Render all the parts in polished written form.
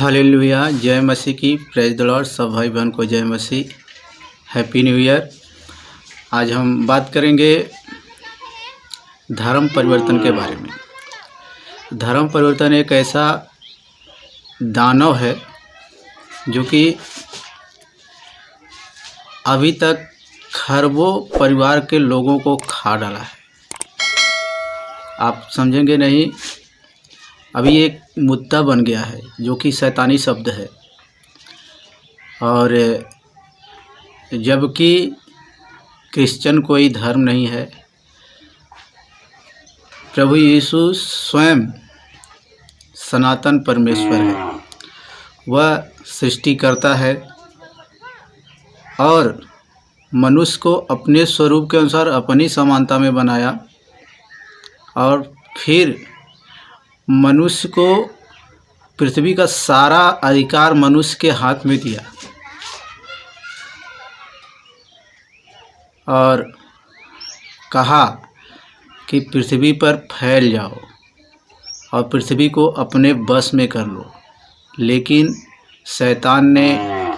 Hallelujah. जय मसीह की। Praise the Lord. सब भाई बहन को जय मसीह। Happy new year. आज हम बात करेंगे धर्म परिवर्तन के बारे में। धर्म परिवर्तन एक ऐसा दानव है जो कि अभी तक खरबों परिवार के लोगों को खा डाला है। आप समझेंगे नहीं। अभी एक मुद्दा बन गया है जो कि शैतानी शब्द है, और जबकि क्रिश्चियन कोई धर्म नहीं है। प्रभु यीशु स्वयं सनातन परमेश्वर है। वह सृष्टिकर्ता है और मनुष्य को अपने स्वरूप के अनुसार अपनी समानता में बनाया, और फिर मनुष्य को पृथ्वी का सारा अधिकार मनुष्य के हाथ में दिया और कहा कि पृथ्वी पर फैल जाओ और पृथ्वी को अपने बस में कर लो। लेकिन शैतान ने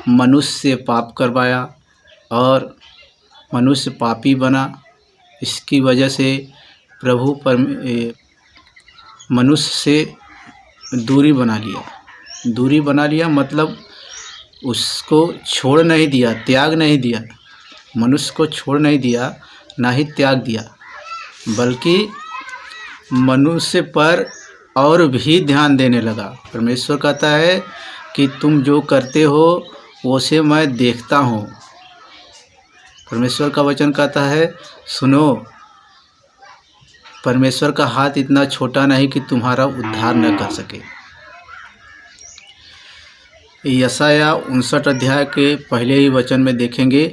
मनुष्य से पाप करवाया और मनुष्य पापी बना। इसकी वजह से प्रभु मनुष्य से दूरी बना लिया मतलब उसको छोड़ नहीं दिया, त्याग नहीं दिया। मनुष्य को छोड़ नहीं दिया, ना ही त्याग दिया, बल्कि मनुष्य पर और भी ध्यान देने लगा। परमेश्वर कहता है कि तुम जो करते हो उसे मैं देखता हूँ। परमेश्वर का वचन कहता है, सुनो, परमेश्वर का हाथ इतना छोटा नहीं कि तुम्हारा उद्धार न कर सके। यशाया 59 अध्याय के पहले ही वचन में देखेंगे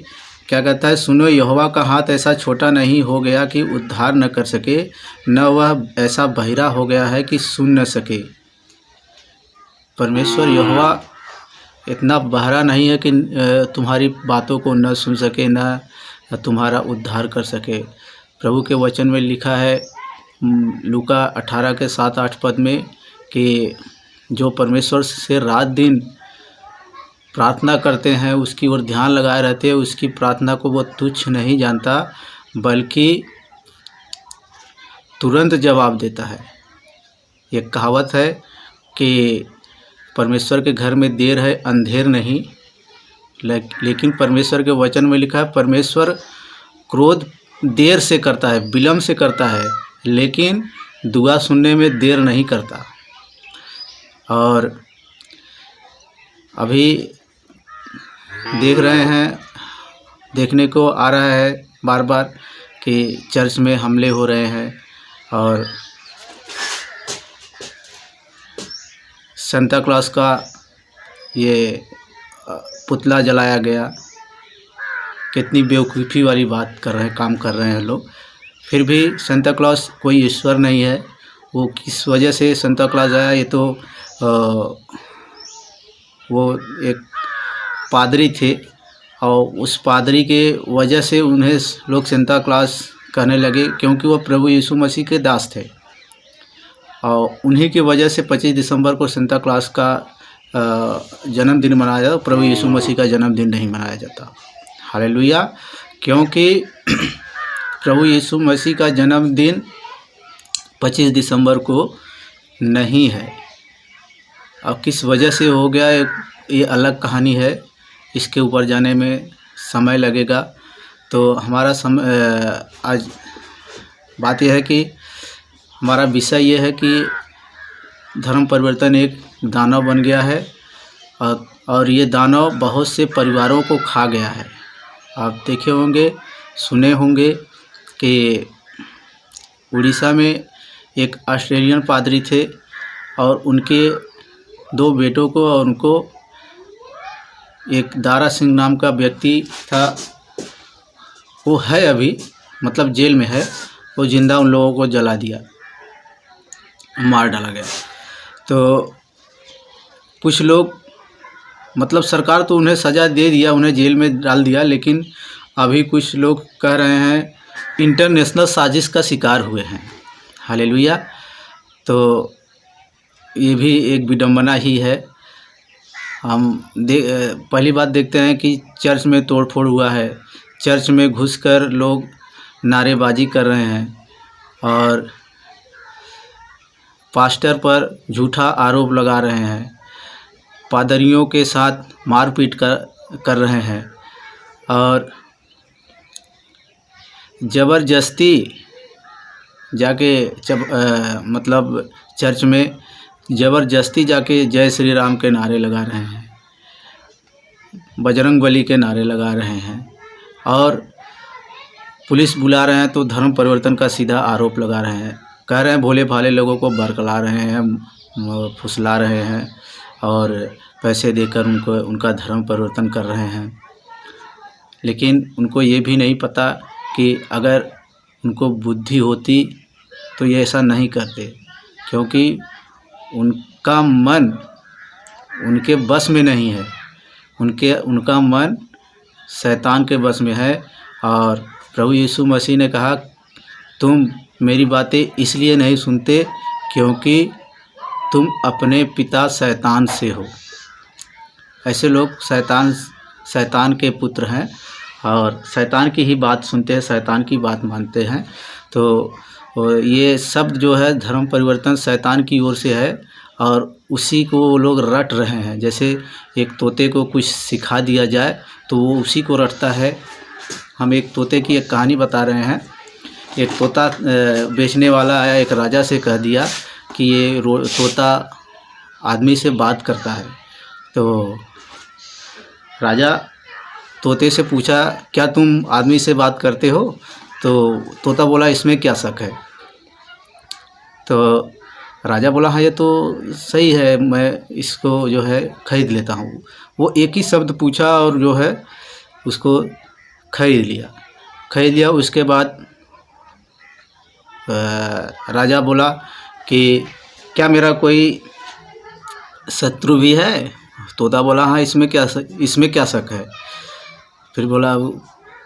क्या कहता है। सुनो, यहोवा का हाथ ऐसा छोटा नहीं हो गया कि उद्धार न कर सके, न वह ऐसा बहिरा हो गया है कि सुन न सके। परमेश्वर यहोवा इतना बहरा नहीं है कि तुम्हारी बातों को न सुन सके, न तुम्हारा उद्धार कर सके। प्रभु के वचन में लिखा है लूका 18 के 7-8 पद में कि जो परमेश्वर से रात दिन प्रार्थना करते हैं, उसकी ओर ध्यान लगाए रहते हैं, उसकी प्रार्थना को वो तुच्छ नहीं जानता, बल्कि तुरंत जवाब देता है। एक कहावत है कि परमेश्वर के घर में देर है अंधेर नहीं, लेकिन परमेश्वर के वचन में लिखा है परमेश्वर क्रोध देर से करता है, विलम्ब से करता है, लेकिन दुआ सुनने में देर नहीं करता। और अभी देखने को आ रहा है बार बार कि चर्च में हमले हो रहे हैं और सांता क्लॉज का ये पुतला जलाया गया। कितनी बेवकूफ़ी वाली काम कर रहे हैं लोग। फिर भी सांता क्लॉज कोई ईश्वर नहीं है। वो किस वजह से सांता क्लॉज आया, ये तो वो एक पादरी थे और उस पादरी के वजह से उन्हें लोग सांता क्लॉज कहने लगे, क्योंकि वो प्रभु यीशु मसीह के दास थे। और उन्हीं की वजह से 25 दिसंबर को सांता क्लॉज का जन्मदिन मनाया जाता। प्रभु यीशु मसीह का जन्मदिन नहीं मनाया जाता। हालेलुया। क्योंकि प्रभु यीशु मसीह का जन्मदिन 25 दिसंबर को नहीं है। अब किस वजह से हो गया ये अलग कहानी है, इसके ऊपर जाने में समय लगेगा। तो हमारा आज बात यह है कि हमारा विषय ये है कि धर्म परिवर्तन एक दानव बन गया है और ये दानव बहुत से परिवारों को खा गया है। आप देखे होंगे, सुने होंगे कि उड़ीसा में एक ऑस्ट्रेलियन पादरी थे और उनके 2 बेटों को, और उनको एक दारा सिंह नाम का व्यक्ति था, वो है अभी मतलब जेल में है, वो जिंदा उन लोगों को जला दिया, मार डाला गया। तो कुछ लोग मतलब सरकार तो उन्हें सज़ा दे दिया, उन्हें जेल में डाल दिया, लेकिन अभी कुछ लोग कह रहे हैं इंटरनेशनल साजिश का शिकार हुए हैं। हालेलुया। तो ये भी एक विडंबना ही है पहली बात देखते हैं कि चर्च में तोड़फोड़ हुआ है। चर्च में घुसकर लोग नारेबाजी कर रहे हैं और पास्टर पर झूठा आरोप लगा रहे हैं, पादरियों के साथ मारपीट कर रहे हैं और ज़बरदस्ती जाके मतलब चर्च में ज़बरदस्ती जाके जय श्री राम के नारे लगा रहे हैं, बजरंग बली के नारे लगा रहे हैं और पुलिस बुला रहे हैं तो धर्म परिवर्तन का सीधा आरोप लगा रहे हैं। कह रहे हैं भोले भाले लोगों को बरगला रहे हैं, फुसला रहे हैं और पैसे देकर उनका धर्म परिवर्तन कर रहे हैं। लेकिन उनको ये भी नहीं पता कि अगर उनको बुद्धि होती तो ये ऐसा नहीं करते, क्योंकि उनका मन उनके बस में नहीं है, उनका मन शैतान के बस में है। और प्रभु यीशु मसीह ने कहा, तुम मेरी बातें इसलिए नहीं सुनते क्योंकि तुम अपने पिता शैतान से हो। ऐसे लोग शैतान के पुत्र हैं और शैतान की ही बात सुनते हैं, शैतान की बात मानते हैं। तो ये शब्द जो है धर्म परिवर्तन शैतान की ओर से है और उसी को वो लोग रट रहे हैं। जैसे एक तोते को कुछ सिखा दिया जाए तो वो उसी को रटता है। हम एक तोते की एक कहानी बता रहे हैं। एक तोता बेचने वाला आया, एक राजा से कह दिया कि ये तोता आदमी से बात करता है। तो राजा तोते से पूछा, क्या तुम आदमी से बात करते हो? तो तोता बोला, इसमें क्या शक है? तो राजा बोला, हाँ ये तो सही है, मैं इसको जो है खरीद लेता हूँ। वो एक ही शब्द पूछा और जो है उसको खरीद लिया। उसके बाद राजा बोला कि क्या मेरा कोई शत्रु भी है? तोता बोला, हाँ इसमें क्या शक है? फिर बोला,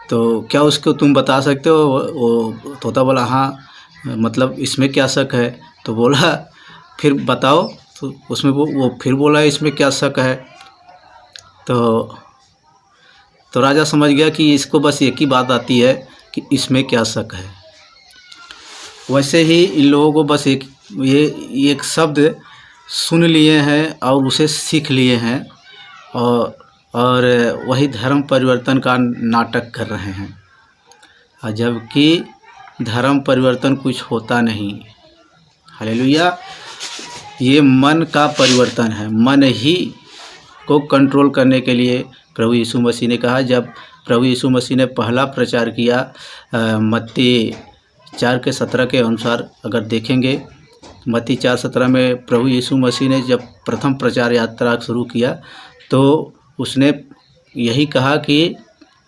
तो क्या उसको तुम बता सकते हो? वो तोता बोला, हाँ मतलब इसमें क्या शक है? तो बोला, फिर बताओ। तो उसमें वो फिर बोला, इसमें क्या शक है? तो राजा समझ गया कि इसको बस एक ही बात आती है कि इसमें क्या शक है। वैसे ही इन लोगों को बस एक शब्द सुन लिए हैं और उसे सीख लिए हैं और वही धर्म परिवर्तन का नाटक कर रहे हैं, और जबकि धर्म परिवर्तन कुछ होता नहीं। हालेलुया। ये मन का परिवर्तन है। मन ही को कंट्रोल करने के लिए प्रभु यीशु मसीह ने कहा, जब प्रभु यीशु मसीह ने पहला प्रचार किया, मत्ती 4:17 के अनुसार अगर देखेंगे, मत्ती 4:17 में प्रभु यीशु मसीह ने जब प्रथम प्रचार यात्रा शुरू किया तो उसने यही कहा कि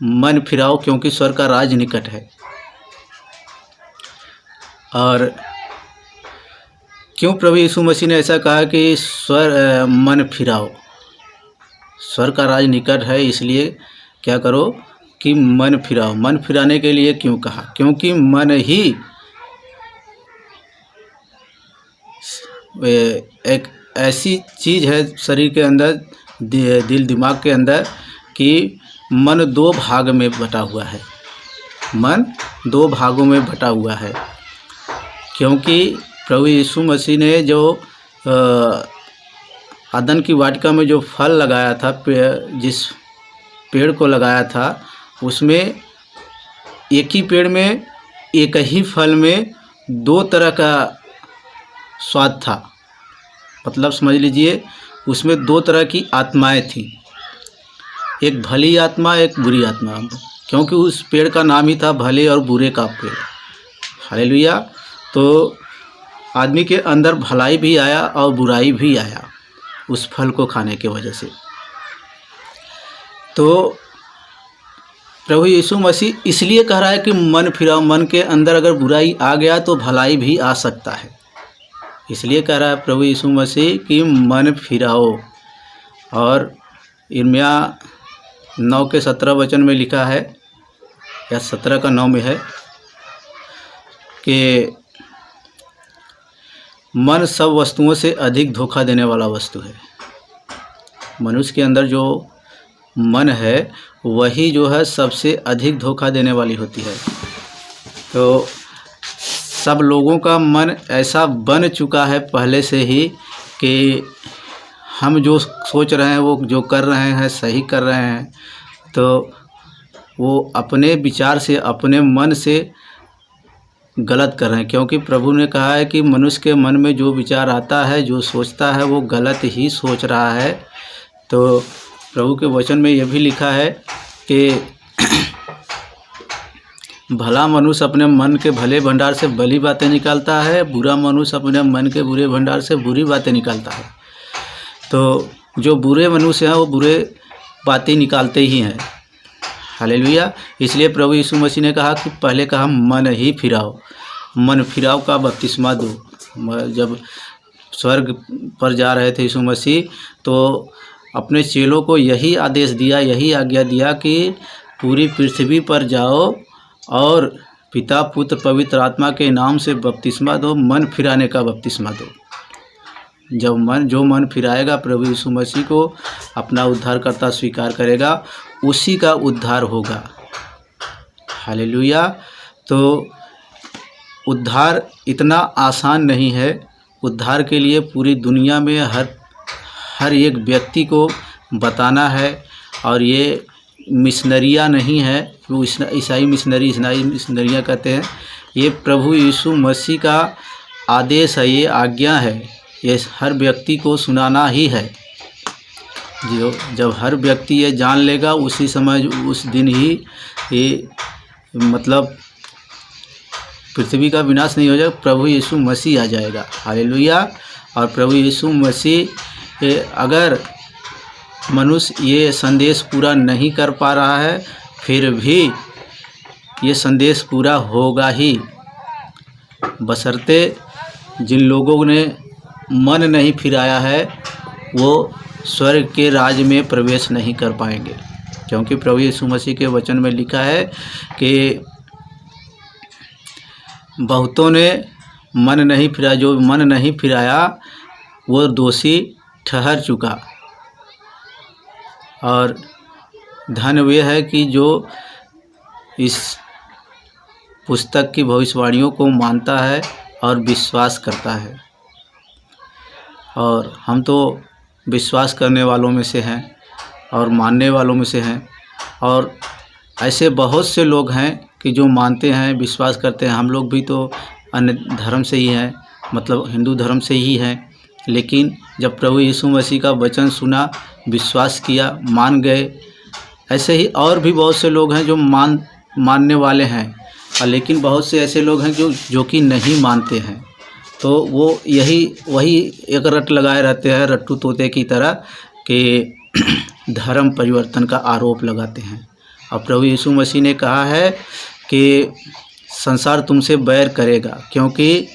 मन फिराओ क्योंकि स्वर्ग का राज निकट है। और क्यों प्रभु यीशु मसीह ने ऐसा कहा कि मन फिराओ, स्वर्ग का राज निकट है, इसलिए क्या करो कि मन फिराओ। मन फिराने के लिए क्यों कहा? क्योंकि मन ही एक ऐसी चीज़ है शरीर के अंदर, दिल दिमाग के अंदर, कि मन 2 भाग में बटा हुआ है। मन 2 भागों में बटा हुआ है, क्योंकि प्रभु यीशु मसीह ने जो अदन की वाटिका में जो फल लगाया था, जिस पेड़ को लगाया था, उसमें एक ही पेड़ में एक ही फल में 2 तरह का स्वाद था। मतलब समझ लीजिए उसमें 2 तरह की आत्माएं थी, एक भली आत्मा, एक बुरी आत्मा, क्योंकि उस पेड़ का नाम ही था भले और बुरे का पेड़। हालेलुया। तो आदमी के अंदर भलाई भी आया और बुराई भी आया उस फल को खाने की वजह से। तो प्रभु यीशु मसीह इसलिए कह रहा है कि मन फिराओ। मन के अंदर अगर बुराई आ गया तो भलाई भी आ सकता है, इसलिए कह रहा है प्रभु यीशु मसीह कि मन फिराओ। और यिर्मयाह 9:17 में लिखा है, या 17:9 में है कि मन सब वस्तुओं से अधिक धोखा देने वाला वस्तु है। मनुष्य के अंदर जो मन है वही जो है सबसे अधिक धोखा देने वाली होती है। तो सब लोगों का मन ऐसा बन चुका है पहले से ही कि हम जो सोच रहे हैं, वो जो कर रहे हैं सही कर रहे हैं, तो वो अपने विचार से, अपने मन से गलत कर रहे हैं। क्योंकि प्रभु ने कहा है कि मनुष्य के मन में जो विचार आता है, जो सोचता है, वो गलत ही सोच रहा है। तो प्रभु के वचन में यह भी लिखा है कि भला मनुष्य अपने मन के भले भंडार से भली बातें निकालता है, बुरा मनुष्य अपने मन के बुरे भंडार से बुरी बातें निकालता है। तो जो बुरे मनुष्य हैं वो बुरे बातें निकालते ही हैं। हालेलुया। इसलिए प्रभु यीशु मसीह ने कहा कि पहले कहा मन ही फिराओ, मन फिराओ का बपतिस्मा दो। जब स्वर्ग पर जा रहे थे यीशु मसीह, तो अपने चेलों को यही आदेश दिया, यही आज्ञा दिया कि पूरी पृथ्वी पर जाओ और पिता, पुत्र, पवित्र आत्मा के नाम से बपतिस्मा दो, मन फिराने का बपतिस्मा दो। जब जो मन फिराएगा, प्रभु यीशु मसीह को अपना उद्धारकर्ता स्वीकार करेगा, उसी का उद्धार होगा। हालेलुया। तो उद्धार इतना आसान नहीं है। उद्धार के लिए पूरी दुनिया में हर एक व्यक्ति को बताना है। और ये मिशनरियाँ नहीं है, वो ईसाई मिशनरियाँ कहते हैं। ये प्रभु यीशु मसीह का आदेश है, ये आज्ञा है, ये हर व्यक्ति को सुनाना ही है। जब हर व्यक्ति ये जान लेगा, उसी समय, उस दिन ही ये मतलब पृथ्वी का विनाश नहीं हो जाएगा, प्रभु यीशु मसीह आ जाएगा। हालेलुया। और प्रभु यीशु मसीह अगर मनुष्य ये संदेश पूरा नहीं कर पा रहा है, फिर भी ये संदेश पूरा होगा ही, बशर्ते जिन लोगों ने मन नहीं फिराया है वो स्वर्ग के राज में प्रवेश नहीं कर पाएंगे। क्योंकि प्रभु यीशु मसीह के वचन में लिखा है कि बहुतों ने मन नहीं फिराया, जो मन नहीं फिराया वो दोषी ठहर चुका। और धन्य वे है कि जो इस पुस्तक की भविष्यवाणियों को मानता है और विश्वास करता है। और हम तो विश्वास करने वालों में से हैं और मानने वालों में से हैं। और ऐसे बहुत से लोग हैं कि जो मानते हैं, विश्वास करते हैं। हम लोग भी तो अन्य धर्म से ही हैं, मतलब हिंदू धर्म से ही हैं। लेकिन जब प्रभु यीशु मसीह का वचन सुना, विश्वास किया, मान गए। ऐसे ही और भी बहुत से लोग हैं जो मानने वाले हैं, और लेकिन बहुत से ऐसे लोग हैं जो कि नहीं मानते हैं। तो वो वही एक रट लगाए रहते हैं, रट्टू तोते की तरह, कि धर्म परिवर्तन का आरोप लगाते हैं। और प्रभु यीशु मसीह ने कहा है कि संसार तुमसे बैर करेगा, क्योंकि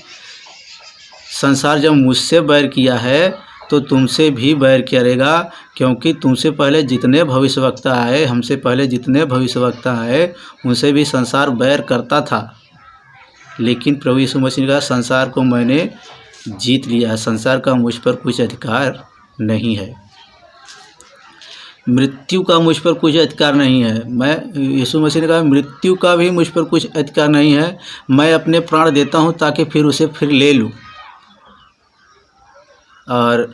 संसार जब मुझसे बैर किया है तो तुमसे भी बैर करेगा। क्योंकि तुमसे पहले जितने भविष्यवक्ता आए, हमसे पहले जितने भविष्यवक्ता आए, उनसे भी संसार बैर करता था। लेकिन प्रभु यीशु मसीह ने कहा, संसार को मैंने जीत लिया, संसार का मुझ पर कुछ अधिकार नहीं है, मृत्यु का मुझ पर कुछ अधिकार नहीं है। यीशु मसीह ने कहा, मृत्यु का भी मुझ पर कुछ अधिकार नहीं है। मैं अपने प्राण देता हूँ ताकि फिर उसे फिर ले लूँ। और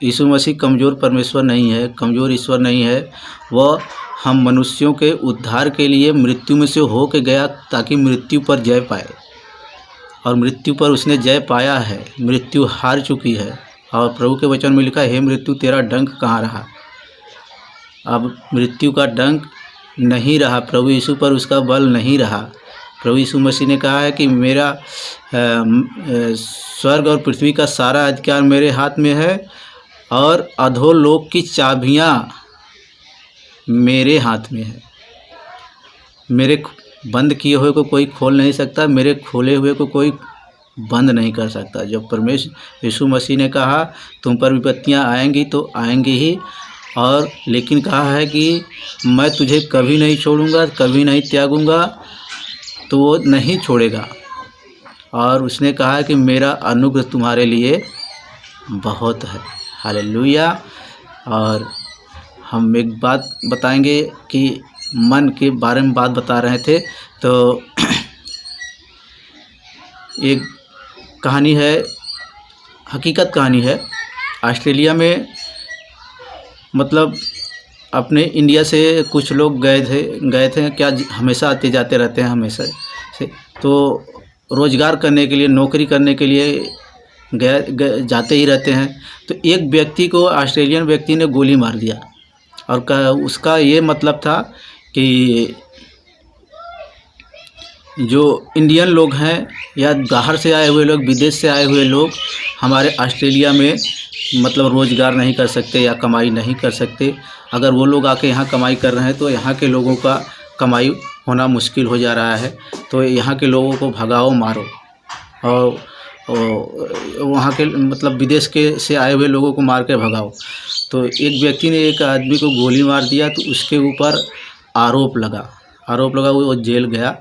यीशु मसीह कमज़ोर परमेश्वर नहीं है, कमज़ोर ईश्वर नहीं है। वह हम मनुष्यों के उद्धार के लिए मृत्यु में से हो के गया ताकि मृत्यु पर जय पाए। और मृत्यु पर उसने जय पाया है, मृत्यु हार चुकी है। और प्रभु के वचन में लिखा है, हे मृत्यु तेरा डंक कहाँ रहा। अब मृत्यु का डंक नहीं रहा, प्रभु यीशु पर उसका बल नहीं रहा। प्रभु यीशु मसीह ने कहा है कि मेरा स्वर्ग और पृथ्वी का सारा अधिकार मेरे हाथ में है, और अधोलोक की चाबियां मेरे हाथ में है। मेरे बंद किए हुए को कोई खोल नहीं सकता, मेरे खोले हुए को कोई बंद नहीं कर सकता। जब परमेश्वर यीशु मसीह ने कहा तुम पर विपत्तियां आएंगी तो आएंगी ही, और लेकिन कहा है कि मैं तुझे कभी नहीं छोड़ूंगा, कभी नहीं त्यागूंगा, तो वो नहीं छोड़ेगा। और उसने कहा कि मेरा अनुग्रह तुम्हारे लिए बहुत है। हालेलुया। और हम एक बात बताएंगे कि मन के बारे में बात बता रहे थे। तो एक कहानी है, हकीकत कहानी है। ऑस्ट्रेलिया में मतलब अपने इंडिया से कुछ लोग गए थे क्या, हमेशा आते जाते रहते हैं हमेशा से। तो रोज़गार करने के लिए, नौकरी करने के लिए जाते ही रहते हैं। तो एक व्यक्ति को, ऑस्ट्रेलियन व्यक्ति ने गोली मार दिया और उसका ये मतलब था कि जो इंडियन लोग हैं या बाहर से आए हुए लोग, विदेश से आए हुए लोग हमारे ऑस्ट्रेलिया में मतलब रोज़गार नहीं कर सकते या कमाई नहीं कर सकते। अगर वो लोग आके यहाँ कमाई कर रहे हैं तो यहाँ के लोगों का कमाई होना मुश्किल हो जा रहा है। तो यहाँ के लोगों को भगाओ, मारो। और वहाँ के मतलब विदेश के से आए हुए लोगों को मार के भगाओ। तो एक व्यक्ति ने एक आदमी को गोली मार दिया, तो उसके ऊपर आरोप लगा, वो जेल गया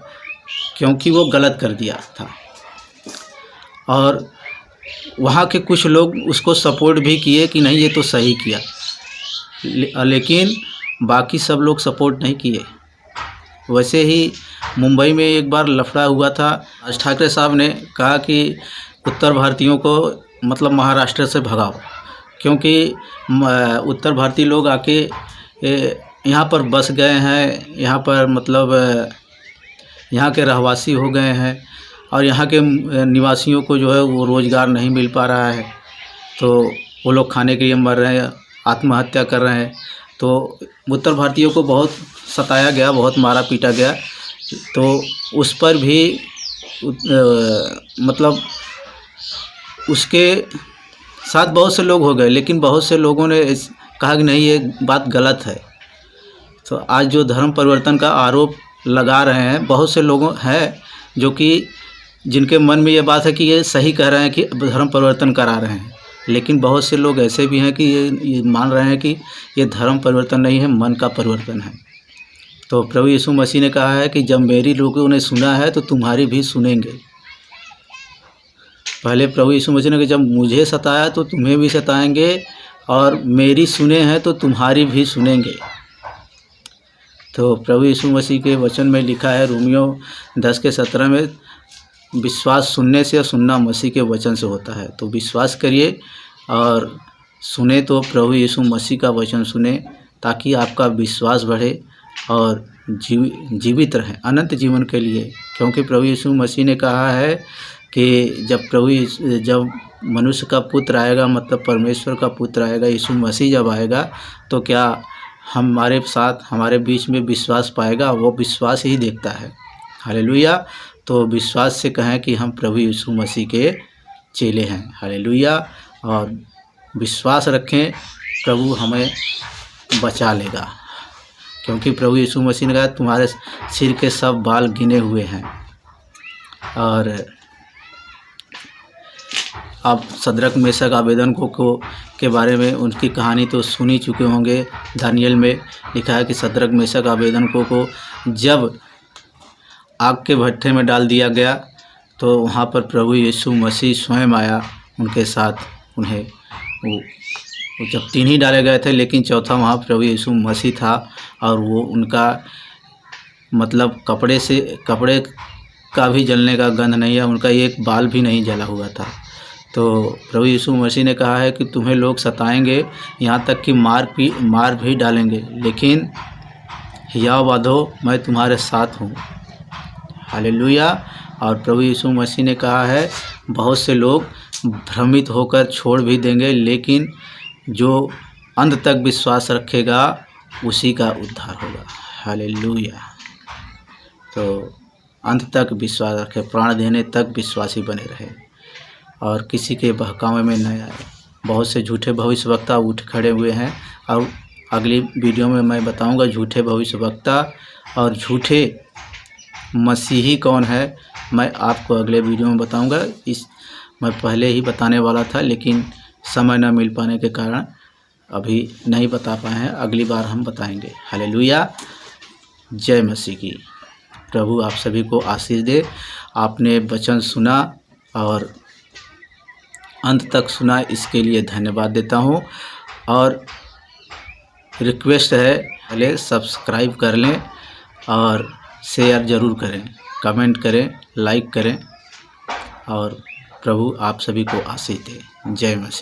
क्योंकि वो गलत कर दिया था। और वहाँ के कुछ लोग उसको सपोर्ट भी किए कि नहीं ये तो सही किया, लेकिन बाकी सब लोग सपोर्ट नहीं किए। वैसे ही मुंबई में एक बार लफड़ा हुआ था। राज ठाकरे साहब ने कहा कि उत्तर भारतीयों को मतलब महाराष्ट्र से भगाओ, क्योंकि उत्तर भारतीय लोग आके यहाँ पर बस गए हैं, यहाँ पर मतलब यहाँ के रहवासी हो गए हैं और यहाँ के निवासियों को जो है वो रोज़गार नहीं मिल पा रहा है। तो वो लोग खाने के लिए मर रहे हैं, आत्महत्या कर रहे हैं। तो उत्तर भारतीयों को बहुत सताया गया, बहुत मारा पीटा गया। तो उस पर भी मतलब उसके साथ बहुत से लोग हो गए, लेकिन बहुत से लोगों ने कहा कि नहीं ये बात गलत है। तो आज जो धर्म परिवर्तन का आरोप लगा रहे हैं, बहुत से लोगों हैं जो कि जिनके मन में ये बात है कि ये सही कह रहे हैं कि धर्म परिवर्तन करा रहे हैं, लेकिन बहुत से लोग ऐसे भी हैं कि ये मान रहे हैं कि ये धर्म परिवर्तन नहीं है, मन का परिवर्तन है। तो प्रभु यीशु मसीह ने कहा है कि जब मेरी लोगों ने सुना है तो तुम्हारी भी सुनेंगे। पहले प्रभु यीशु मसीह ने कहा जब मुझे सताया तो तुम्हें भी सताएंगे, और मेरी सुने हैं तो तुम्हारी भी सुनेंगे। तो प्रभु यीशु मसीह के वचन में लिखा है रोमियो 10:17 में, विश्वास सुनने से और सुनना मसीह के वचन से होता है। तो विश्वास करिए और सुने तो प्रभु यीशु मसीह का वचन सुने, ताकि आपका विश्वास बढ़े और जीवित रहे अनंत जीवन के लिए। क्योंकि प्रभु यीशु मसीह ने कहा है कि जब मनुष्य का पुत्र आएगा, मतलब परमेश्वर का पुत्र आएगा, यीशु मसीह जब आएगा तो क्या हमारे साथ, हमारे बीच में विश्वास पाएगा? वो विश्वास ही देखता है। हालेलुया। तो विश्वास से कहें कि हम प्रभु यीशु मसीह के चेले हैं। हालेलुया। और विश्वास रखें, प्रभु हमें बचा लेगा, क्योंकि प्रभु यीशु मसीह ने कहा तुम्हारे सिर के सब बाल गिने हुए हैं। और आप सदरक मेशक आबेदनको के बारे में उनकी कहानी तो सुन ही चुके होंगे। दानियल में लिखा है कि सदरक मेशक आबेदनको को जब आग के भट्ठे में डाल दिया गया तो वहाँ पर प्रभु यीशु मसीह स्वयं आया उनके साथ। उन्हें वो जब 3 ही डाले गए थे, लेकिन चौथा वहाँ प्रभु यीशु मसीह था। और वो उनका मतलब कपड़े का भी जलने का गंध नहीं है, उनका एक बाल भी नहीं जला हुआ था। तो प्रभु यीशु मसीह ने कहा है कि तुम्हें लोग सताएंगे, यहाँ तक कि मार भी डालेंगे, लेकिन हियाव बाँधो, मैं तुम्हारे साथ हूँ। हालेलुया। और प्रभु यीशु मसीह ने कहा है बहुत से लोग भ्रमित होकर छोड़ भी देंगे, लेकिन जो अंत तक विश्वास रखेगा उसी का उद्धार होगा। हालेलुया। तो अंत तक विश्वास रखे, प्राण देने तक विश्वासी बने रहे और किसी के बहकावे में न आए। बहुत से झूठे भविष्यवक्ता उठ खड़े हुए हैं, और अगली वीडियो में मैं बताऊंगा झूठे भविष्यवक्ता और झूठे मसीही कौन है, मैं आपको अगले वीडियो में बताऊंगा। मैं पहले ही बताने वाला था, लेकिन समय न मिल पाने के कारण अभी नहीं बता पाए हैं, अगली बार हम बताएंगे। हालेलुया। जय मसीह की। प्रभु आप सभी को आशीष दे। आपने वचन सुना और अंत तक सुना, इसके लिए धन्यवाद देता हूँ। और रिक्वेस्ट है पहले सब्सक्राइब कर लें और शेयर ज़रूर करें, कमेंट करें, लाइक करें और प्रभु आप सभी को आशीष दे। जय मसीह।